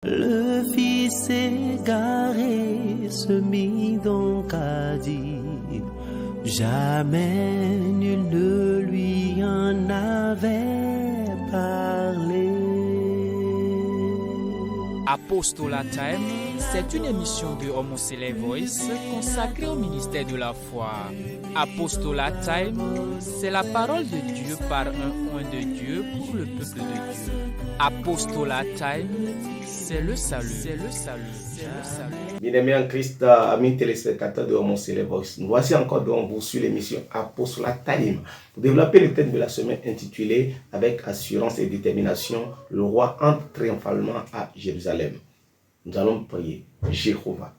Le fils égaré se mit donc à dire, jamais nul ne lui en avait parlé. Apostolat Time, c'est une émission de Homo Voice consacrée au ministère de la foi. Apostolat Time, c'est la parole de Dieu par un oint de Dieu pour le peuple de Dieu. Apostolat Time, c'est le salut, c'est le salut, c'est le salut. Bien-aimés en Christ, amis téléspectateurs de Homo Voice, nous voici encore devant vous sur l'émission Apostolat Time pour développer le thème de la semaine intitulé avec assurance et détermination, le roi entre triomphalement à Jérusalem. Nous allons prier. Jéhovah,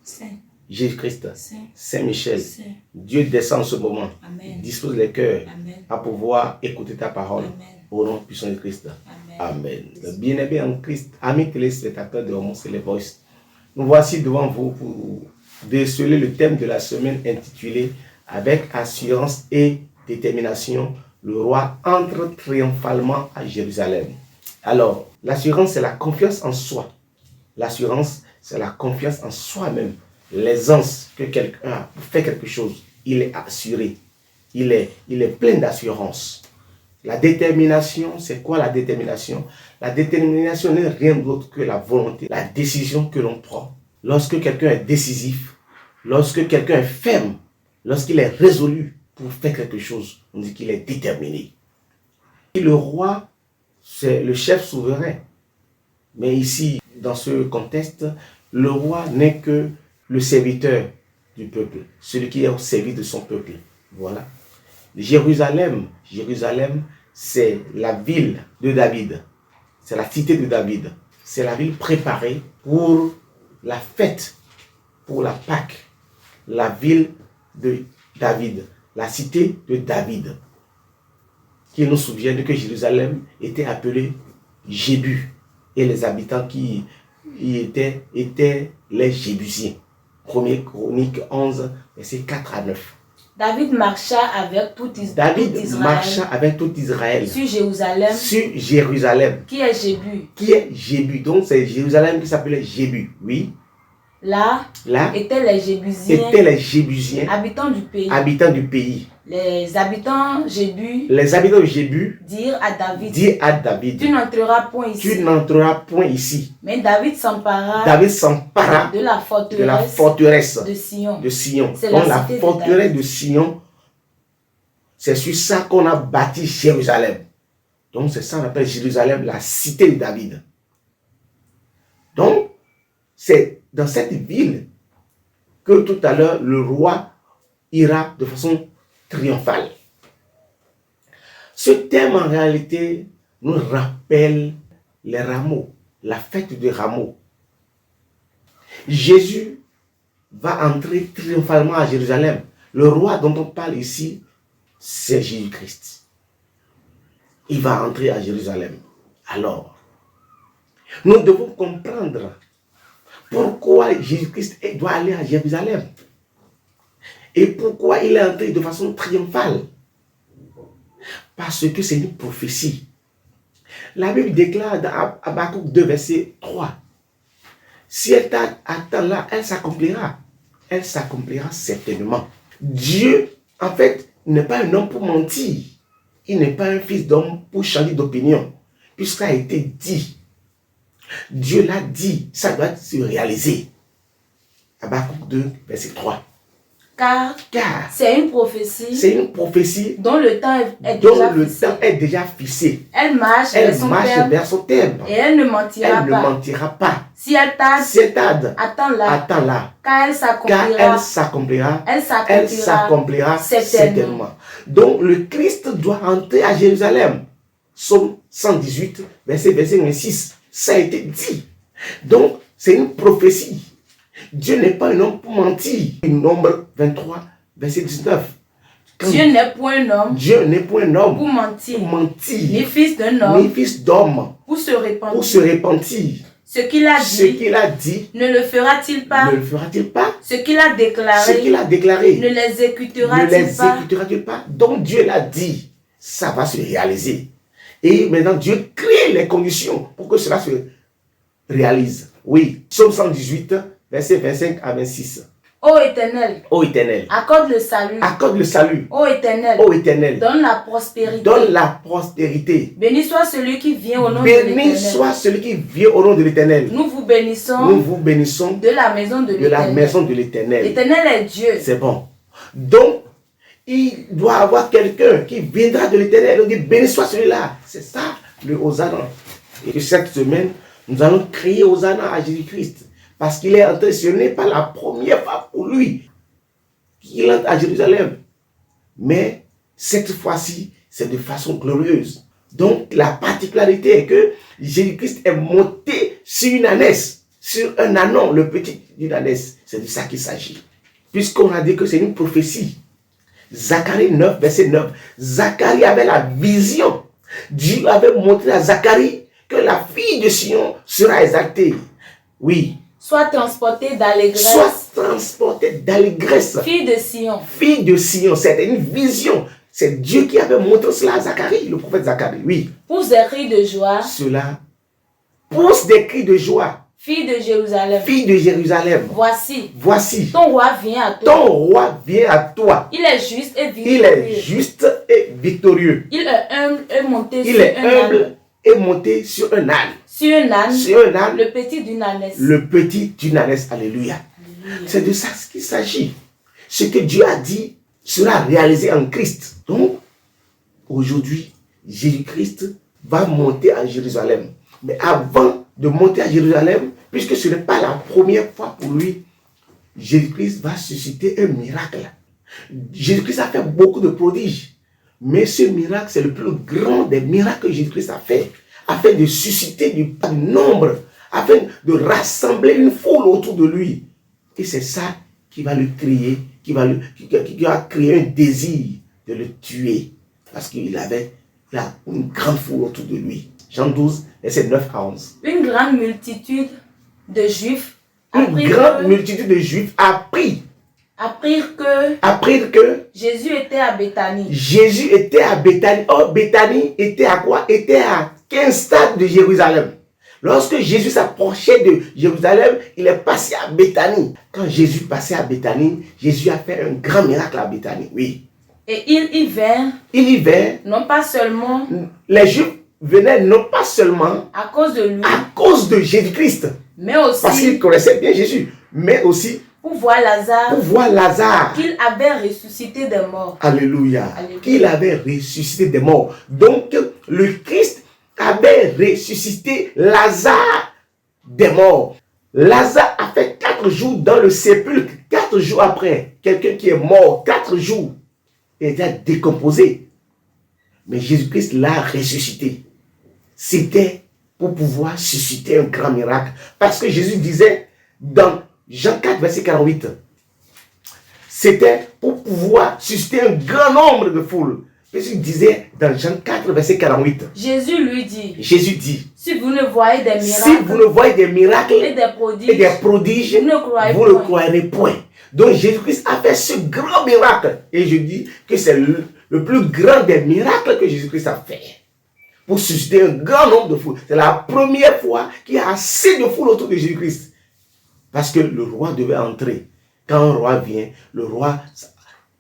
Jésus-Christ, Saint-Michel, Dieu descend en ce moment. Amen. Dispose les cœurs. Amen. À pouvoir écouter ta parole. Amen. Au nom puissant de Christ. Amen. Amen. Bien-aimés en Christ, amis téléspectateurs de Homo Voice, nous voici devant vous pour déceler le thème de la semaine intitulé avec assurance et détermination, le roi entre triomphalement à Jérusalem. Alors, l'assurance, c'est la confiance en soi. L'assurance, c'est la confiance en soi-même. L'aisance que quelqu'un fait quelque chose, il est assuré. Il est plein d'assurance. La détermination, c'est quoi la détermination? La détermination n'est rien d'autre que la volonté, la décision que l'on prend. Lorsque quelqu'un est décisif, lorsque quelqu'un est ferme, lorsqu'il est résolu pour faire quelque chose, on dit qu'il est déterminé. Et le roi, c'est le chef souverain. Mais ici, dans ce contexte, le roi n'est que le serviteur du peuple, celui qui est au service de son peuple. Voilà. Jérusalem, c'est la ville de David. C'est la cité de David. C'est la ville préparée pour la fête, pour la Pâque. La ville de David, la cité de David. Qui nous souviennent que Jérusalem était appelée Jébus. Et les habitants qui y étaient les Jébusiens. 1er Chronique 11, versets 4 à 9. David marcha avec tout Israël. Sur Jérusalem. Qui est Jébus. Donc c'est Jérusalem qui s'appelait Jébus. Oui. Là étaient les Jébusiens. Habitants du pays. Les habitants de Jébus dirent à David, tu n'entreras point ici. Mais David s'empara de la forteresse de Sion. Donc la forteresse de Sion, c'est sur ça qu'on a bâti Jérusalem. Donc c'est ça qu'on appelle Jérusalem, la cité de David. Donc c'est dans cette ville que tout à l'heure le roi ira de façon triomphale. Ce thème en réalité nous rappelle les rameaux, la fête des rameaux. Jésus va entrer triomphalement à Jérusalem. Le roi dont on parle ici, c'est Jésus-Christ. Il va entrer à Jérusalem. Alors, nous devons comprendre pourquoi Jésus-Christ doit aller à Jérusalem. Et pourquoi il est entré de façon triomphale? Parce que c'est une prophétie. La Bible déclare dans Habakkuk 2, verset 3. Si elle attend là, elle s'accomplira. Elle s'accomplira certainement. Dieu, en fait, n'est pas un homme pour mentir. Il n'est pas un fils d'homme pour changer d'opinion. Puisqu'il a été dit. Dieu l'a dit, ça doit se réaliser. Habakkuk 2, verset 3. Car c'est une prophétie dont le temps est déjà fixé. Elle marche vers son terme. Et elle ne mentira pas. Si elle tarde, attends-la. Car elle s'accomplira certainement. Donc le Christ doit entrer à Jérusalem. Psaume 118, verset 26. Ça a été dit. Donc c'est une prophétie. Dieu n'est pas un homme pour mentir. Nombre 23, verset 19. Dieu n'est point un homme pour mentir. Ni fils d'homme pour se repentir. Ce qu'il a dit, ne le fera-t-il pas? Ce qu'il a déclaré, ne l'exécutera-t-il pas? Donc Dieu l'a dit, ça va se réaliser. Et maintenant Dieu crée les conditions pour que cela se réalise. Oui, Psaume 118, versets 25 à 26. Ô Éternel, accorde le salut. Ô Éternel, donne la prospérité. Béni soit celui qui vient au nom de l'Éternel. Nous vous bénissons de la maison de l'Éternel. L'Éternel est Dieu. C'est bon. Donc, il doit y avoir quelqu'un qui viendra de l'Éternel. On dit béni soit celui-là. C'est ça le Hosanna. Et cette semaine, nous allons crier Hosanna à Jésus-Christ. Parce qu'il est entré, ce n'est pas la première fois pour lui qu'il entre à Jérusalem. Mais cette fois-ci, c'est de façon glorieuse. Donc, la particularité est que Jésus-Christ est monté sur une ânesse, sur un ânon, le petit d'une ânesse. C'est de ça qu'il s'agit. Puisqu'on a dit que c'est une prophétie. Zacharie 9, verset 9. Zacharie avait la vision. Dieu avait montré à Zacharie que la fille de Sion sera exaltée. Oui. Soit transportée d'allégresse. Fille de Sion. C'était une vision. C'est Dieu qui avait montré cela à Zacharie, le prophète Zacharie. Oui. Pousse des cris de joie. Cela pousse des cris de joie. Fille de Jérusalem. Voici. Ton roi vient à toi. Il est juste et victorieux. Il est humble et monté sur un âne. Sur un âne, le petit d'une ânesse. Alléluia. C'est de ça qu'il s'agit. Ce que Dieu a dit sera réalisé en Christ. Donc, aujourd'hui, Jésus-Christ va monter à Jérusalem. Mais avant de monter à Jérusalem, puisque ce n'est pas la première fois pour lui, Jésus-Christ va susciter un miracle. Jésus-Christ a fait beaucoup de prodiges. Mais ce miracle, c'est le plus grand des miracles que Jésus-Christ a fait. Afin de susciter du nombre, afin de rassembler une foule autour de lui. Et c'est ça qui va le créer, qui va créer un désir de le tuer. Parce qu'il avait une grande foule autour de lui. Jean 12, verset 9 à 11. Une grande multitude de Juifs apprirent que Jésus était à Béthanie. Oh, Béthanie était à quoi? Était à 15 stades de Jérusalem. Lorsque Jésus s'approchait de Jérusalem, il est passé à Béthanie. Quand Jésus passait à Béthanie, Jésus a fait un grand miracle à Béthanie. Oui. Et il y vint. Non pas seulement. Les Juifs venaient non pas seulement à cause de lui. À cause de Jésus-Christ. Mais aussi. Parce qu'ils connaissaient bien Jésus. Mais aussi. Pour voir Lazare. Qu'il avait ressuscité des morts. Alléluia. Qu'il avait ressuscité des morts. Donc, le Christ avait ressuscité Lazare des morts. Lazare a fait 4 jours dans le sépulcre. 4 jours après, quelqu'un qui est mort, 4 jours, il était décomposé. Mais Jésus-Christ l'a ressuscité. C'était pour pouvoir susciter un grand miracle. Parce que Jésus disait dans Jean 4, verset 48, c'était pour pouvoir susciter un grand nombre de foules. Jésus disait dans Jean 4, verset 48. Jésus dit, si vous ne voyez des miracles et des prodiges, vous ne croirez point. Donc Jésus-Christ a fait ce grand miracle. Et je dis que c'est le plus grand des miracles que Jésus-Christ a fait. Pour susciter un grand nombre de foules. C'est la première fois qu'il y a assez de foules autour de Jésus-Christ. Parce que le roi devait entrer. Quand un roi vient, le roi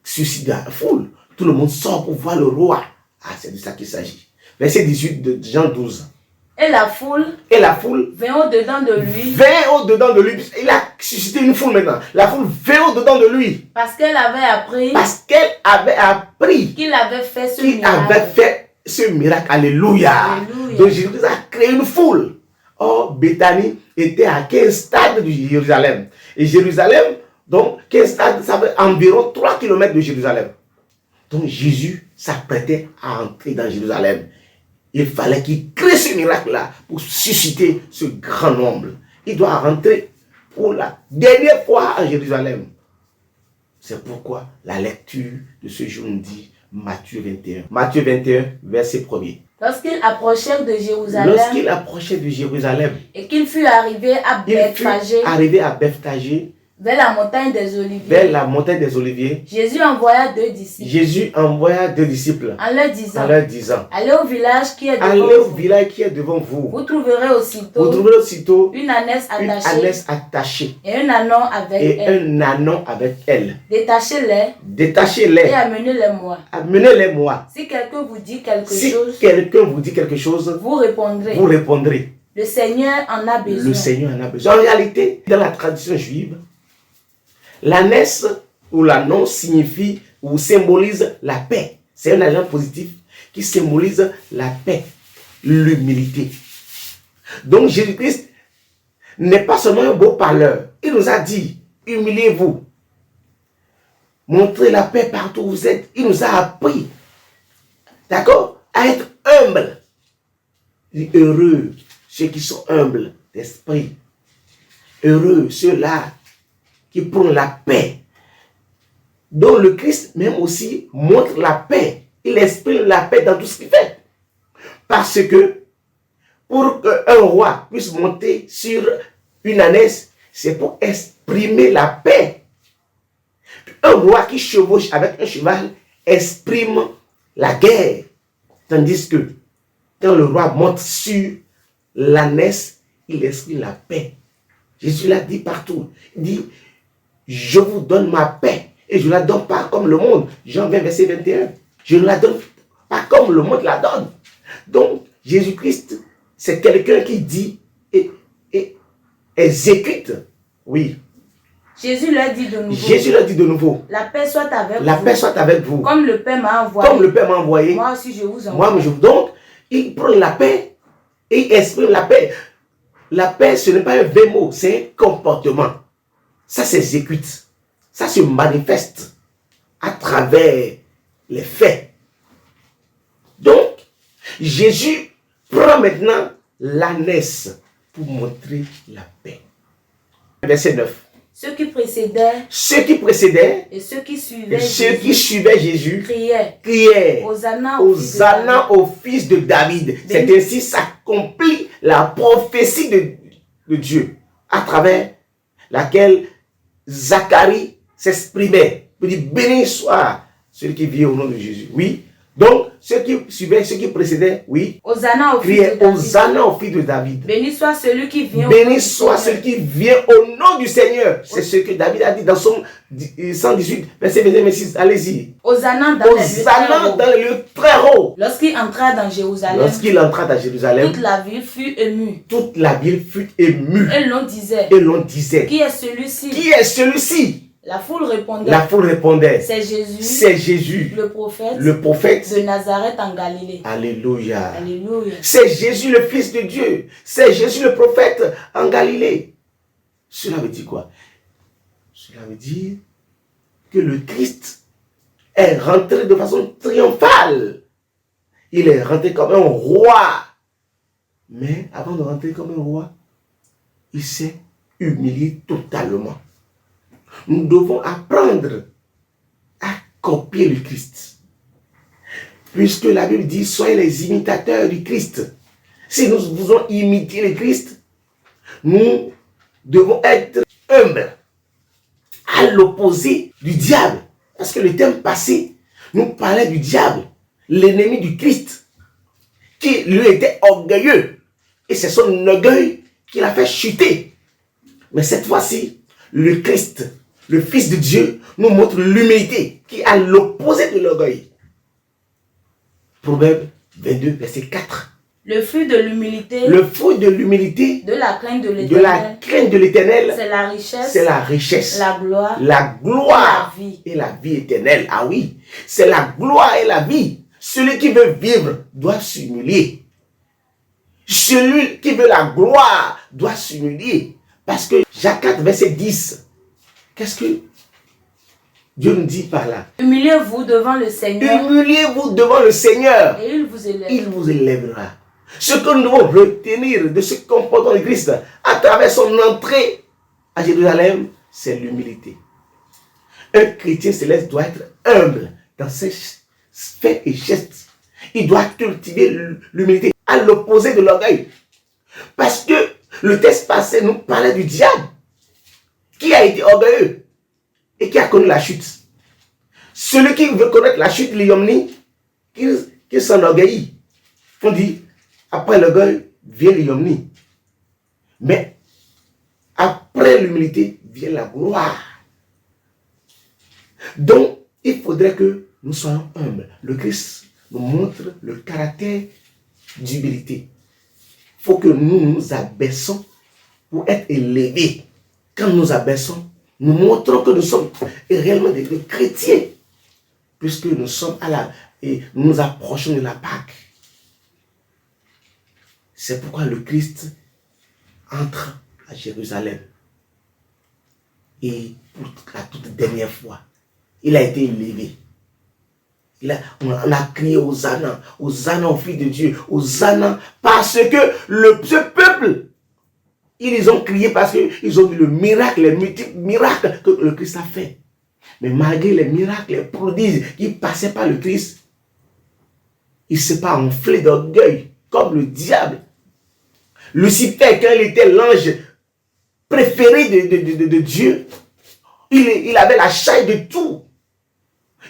suscite la foule. Tout le monde sort pour voir le roi. Ah, c'est de ça qu'il s'agit. Verset 18 de Jean 12. Et la foule vint au-dedans de lui. Il a suscité une foule maintenant. La foule vint au-dedans de lui. Parce qu'elle avait appris. Qu'il avait fait ce miracle. Alléluia. Donc Jésus a créé une foule. Or, Béthanie était à 15 stades de Jérusalem. Et Jérusalem, donc 15 stades, ça fait environ 3 km de Jérusalem. Donc Jésus s'apprêtait à entrer dans Jérusalem. Il fallait qu'il crée ce miracle-là pour susciter ce grand nombre. Il doit rentrer pour la dernière fois à Jérusalem. C'est pourquoi la lecture de ce jour nous dit Matthieu 21. Matthieu 21, verset 1er. Lorsqu'il approchait de Jérusalem, et qu'il fut arrivé à Bethphagée, vers la montagne des Oliviers. Vers la montagne des Oliviers. Jésus envoya 2 disciples. Jésus envoya 2 disciples. En leur disant. Allez au village qui est devant vous. Allez au village qui est devant vous. Vous trouverez aussitôt. Une ânesse attachée. Et un ânon avec elle. Détachez-les. Et amenez-les-moi. Amenez-les-moi. Si quelqu'un vous dit quelque chose. Vous répondrez. Le Seigneur en a besoin. En réalité, dans la tradition juive, l'ânesse ou l'ânon signifie ou symbolise la paix. C'est un agent positif qui symbolise la paix, l'humilité. Donc Jésus-Christ n'est pas seulement un beau parleur. Il nous a dit, humiliez-vous. Montrez la paix partout où vous êtes. Il nous a appris, d'accord, à être humble. Il est heureux ceux qui sont humbles d'esprit. Heureux ceux-là qui prennent la paix. Donc le Christ même aussi montre la paix. Il exprime la paix dans tout ce qu'il fait. Parce que pour qu'un roi puisse monter sur une ânesse, c'est pour exprimer la paix. Un roi qui chevauche avec un cheval exprime la guerre. Tandis que quand le roi monte sur l'ânesse, il exprime la paix. Jésus l'a dit partout. Il dit, je vous donne ma paix et je ne la donne pas comme le monde. Jean 20, verset 21. Je ne la donne pas comme le monde la donne. Donc, Jésus-Christ, c'est quelqu'un qui dit et exécute. Oui. Jésus leur dit de nouveau. La paix soit avec vous. Comme le Père m'a envoyé. Moi aussi je vous envoie. Donc, il prend la paix et il exprime la paix. La paix, ce n'est pas un vrai mot, c'est un comportement. Ça s'exécute. Ça se manifeste à travers les faits. Donc, Jésus prend maintenant l'ânesse pour montrer la paix. Verset 9. Ceux qui précédaient et ceux qui suivaient Jésus criaient Hosanna au fils de David. C'est ainsi s'accomplit la prophétie de Dieu à travers laquelle Zacharie s'exprimait. Il dit béni soit celui qui vient au nom de Jésus. Oui. Donc, ceux qui suivaient, ceux qui précédaient, oui, criaient Hosanna au fils de David. Béni soit celui qui vient au nom du Seigneur. C'est ce que David a dit dans son 118, verset 26. Allez-y. Hosanna dans le lieu très haut. Lorsqu'il entra dans Jérusalem, toute la ville fut émue. Et l'on disait, qui est celui-ci? La foule répondait. C'est Jésus. Le prophète de Nazareth en Galilée. Alléluia. C'est Jésus le Fils de Dieu. C'est Jésus le prophète en Galilée. Cela veut dire quoi? Cela veut dire que le Christ est rentré de façon triomphale. Il est rentré comme un roi. Mais avant de rentrer comme un roi, il s'est humilié totalement. Nous devons apprendre à copier le Christ. Puisque la Bible dit, soyez les imitateurs du Christ. Si nous voulons imiter le Christ, nous devons être humbles, à l'opposé du diable. Parce que le thème passé nous parlait du diable, l'ennemi du Christ, qui lui était orgueilleux. Et c'est son orgueil qui l'a fait chuter. Mais cette fois-ci, le Christ, le Fils de Dieu, nous montre l'humilité qui est à l'opposé de l'orgueil. Proverbe 22, verset 4. Le fruit de l'humilité. De la crainte de l'Éternel. C'est la richesse. La gloire. La gloire. Et la vie éternelle. Ah oui. C'est la gloire et la vie. Celui qui veut vivre doit s'humilier. Celui qui veut la gloire doit s'humilier. Parce que Jacques 4, verset 10. Qu'est-ce que Dieu nous dit par là? Humiliez-vous devant le Seigneur. Et il vous élèvera. Ce que nous devons retenir de ce comportement de Christ à travers son entrée à Jérusalem, c'est l'humilité. Un chrétien céleste doit être humble dans ses faits et gestes. Il doit cultiver l'humilité à l'opposé de l'orgueil. Parce que le texte passé nous parlait du diable qui a été orgueilleux et qui a connu la chute. Celui qui veut connaître la chute, l'ignominie, qui s'enorgueillit. On dit, après l'orgueil, vient l'ignominie. Mais après l'humilité, vient la gloire. Donc, il faudrait que nous soyons humbles. Le Christ nous montre le caractère d'humilité. Il faut que nous nous abaissons pour être élevés. Quand nous abaissons, nous montrons que nous sommes réellement des chrétiens. Puisque nous sommes et nous approchons de la Pâque. C'est pourquoi le Christ entre à Jérusalem. Et pour la toute dernière fois, il a été élevé. On a crié Hosanna, Hosanna au Fils de Dieu, Hosanna, parce que ce peuple, ils ont crié parce qu'ils ont vu le miracle, les multiples miracles que le Christ a fait. Mais malgré les miracles, les prodiges qui passaient par le Christ, il ne s'est pas enflé d'orgueil comme le diable. Lucifer, quand il était l'ange préféré de Dieu, il avait la chair de tout.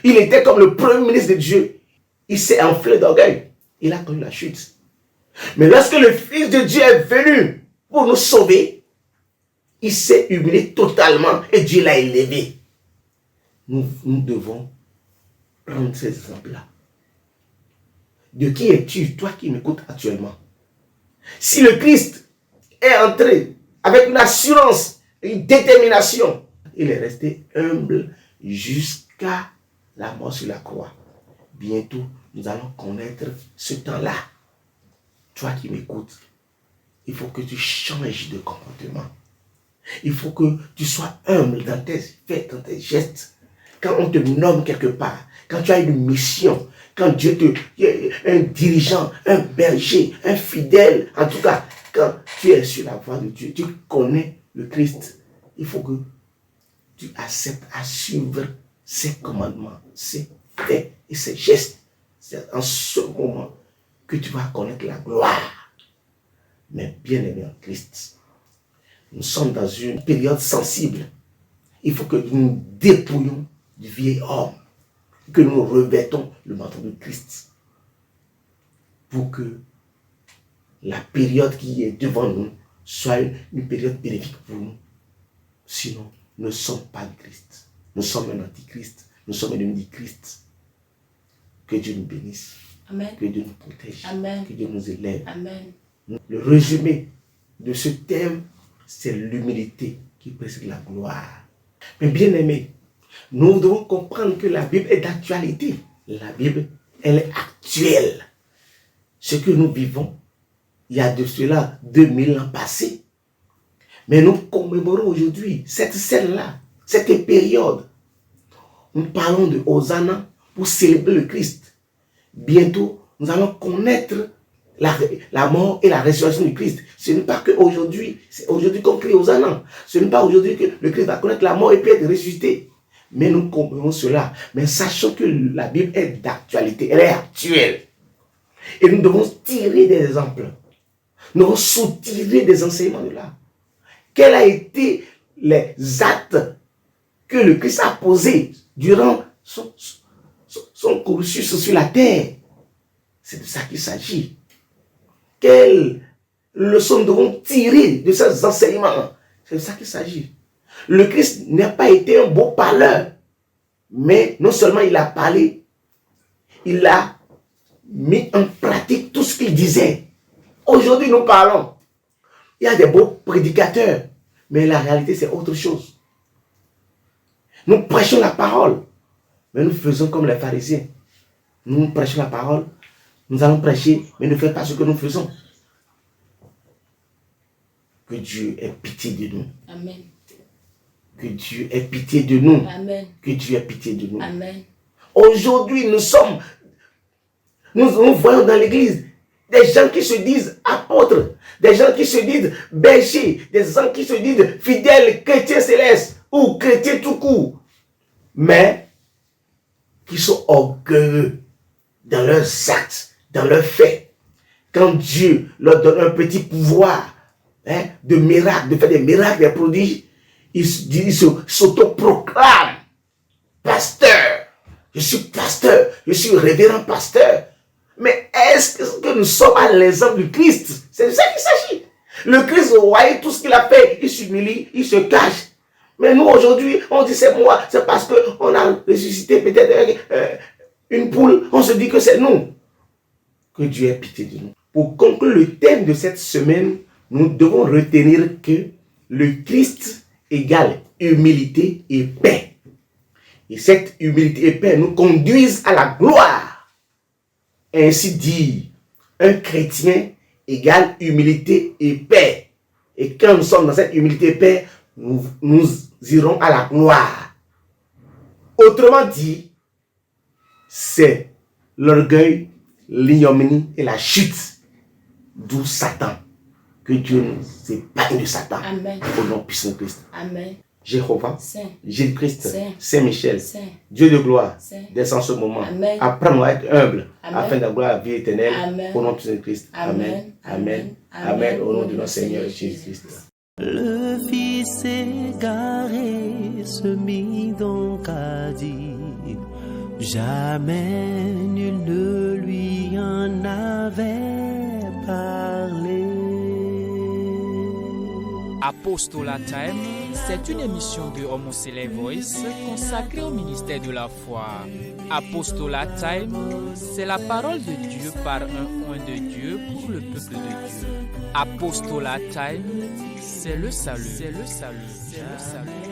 Il était comme le premier ministre de Dieu. Il s'est enflé d'orgueil. Il a connu la chute. Mais lorsque le Fils de Dieu est venu pour nous sauver, il s'est humilié totalement et Dieu l'a élevé. Nous devons prendre ces exemples-là. De qui es-tu, toi qui m'écoutes actuellement? Si le Christ est entré avec une assurance, une détermination, il est resté humble jusqu'à la mort sur la croix. Bientôt, nous allons connaître ce temps-là. Toi qui m'écoutes, il faut que tu changes de comportement. Il faut que tu sois humble dans tes faits, dans tes gestes. Quand on te nomme quelque part, quand tu as une mission, quand Dieu un dirigeant, un berger, un fidèle, en tout cas, quand tu es sur la voie de Dieu, tu connais le Christ, il faut que tu acceptes à suivre ses commandements, ses faits et ses gestes. C'est en ce moment que tu vas connaître la gloire. Mais bien aimé en Christ, nous sommes dans une période sensible. Il faut que nous nous dépouillons du vieil homme, que nous revêtons le manteau de Christ pour que la période qui est devant nous soit une période bénéfique pour nous. Sinon, nous ne sommes pas le Christ. Nous sommes un antichrist. Nous sommes un ennemi du Christ. Que Dieu nous bénisse. Amen. Que Dieu nous protège. Amen. Que Dieu nous élève. Amen. Le résumé de ce thème, c'est l'humilité qui précède la gloire. Mais bien aimé, nous devons comprendre que la Bible est d'actualité. La Bible, elle est actuelle. Ce que nous vivons, il y a de cela 2000 ans passés. Mais nous commémorons aujourd'hui cette scène-là, cette période. Nous parlons de Hosanna pour célébrer le Christ. Bientôt, nous allons connaître la mort et la résurrection du Christ. Ce n'est pas qu'aujourd'hui, c'est aujourd'hui qu'on crie Hosanna. Ce n'est pas aujourd'hui que le Christ va connaître la mort et puis être ressuscité. Mais nous comprenons cela. Mais sachons que la Bible est d'actualité, elle est actuelle. Et nous devons tirer des exemples. Nous devons soutirer des enseignements de là. Quels ont été les actes que le Christ a posés durant son cursus sur la terre? C'est de ça qu'il s'agit. Quelles leçons nous devons tirer de ces enseignements? C'est de ça qu'il s'agit. Le Christ n'a pas été un beau parleur, mais non seulement il a parlé, il a mis en pratique tout ce qu'il disait. Aujourd'hui, nous parlons. Il y a des beaux prédicateurs, mais la réalité, c'est autre chose. Nous prêchons la parole, mais nous faisons comme les pharisiens. Nous prêchons la parole, nous allons prêcher, mais ne faites pas ce que nous faisons. Que Dieu ait pitié de nous. Amen. Que Dieu ait pitié de nous. Amen. Que Dieu ait pitié de nous. Amen. Aujourd'hui, nous voyons dans l'église des gens qui se disent apôtres, des gens qui se disent bergers, des gens qui se disent fidèles chrétiens célestes ou chrétiens tout court, mais qui sont orgueilleux dans leurs actes, dans leurs faits. Quand Dieu leur donne un petit pouvoir de miracle, de faire des miracles, des prodiges, il s'autoproclame pasteur. Je suis pasteur, je suis révérend pasteur. Mais est-ce que nous sommes à l'exemple du Christ? C'est de ça qu'il s'agit. Le Christ, vous voyez tout ce qu'il a fait, il s'humilie, il se cache. Mais nous aujourd'hui, on dit c'est moi, c'est parce qu'on a ressuscité peut-être une poule, on se dit que c'est nous. Que Dieu ait pitié de nous. Pour conclure le thème de cette semaine, nous devons retenir que le Christ égale humilité et paix. Et cette humilité et paix nous conduisent à la gloire. Ainsi dit, un chrétien égale humilité et paix. Et quand nous sommes dans cette humilité et paix, nous irons à la gloire. Autrement dit, c'est l'orgueil, l'ignominie et la chute. D'où Satan. Que Dieu nous épargne de Satan. Amen. Au nom puissant de Christ. Amen. Jéhovah, Jésus-Christ, Saint-Michel, Dieu de gloire, descend ce moment. Apprends-nous à être humble, afin d'avoir la vie éternelle. Amen. Au nom puissant de Christ. Amen. Amen. Amen. Au nom de notre Seigneur Jésus-Christ. Le fils égaré se mit donc à dire, jamais nul ne lui en avait parlé. Apostolat Time, c'est une émission de Homoselect Voice consacrée au ministère de la foi. Apostolat Time, c'est la parole de Dieu par un oint de Dieu pour le peuple de Dieu. Apostolat Time, c'est le salut. C'est le salut. C'est le salut.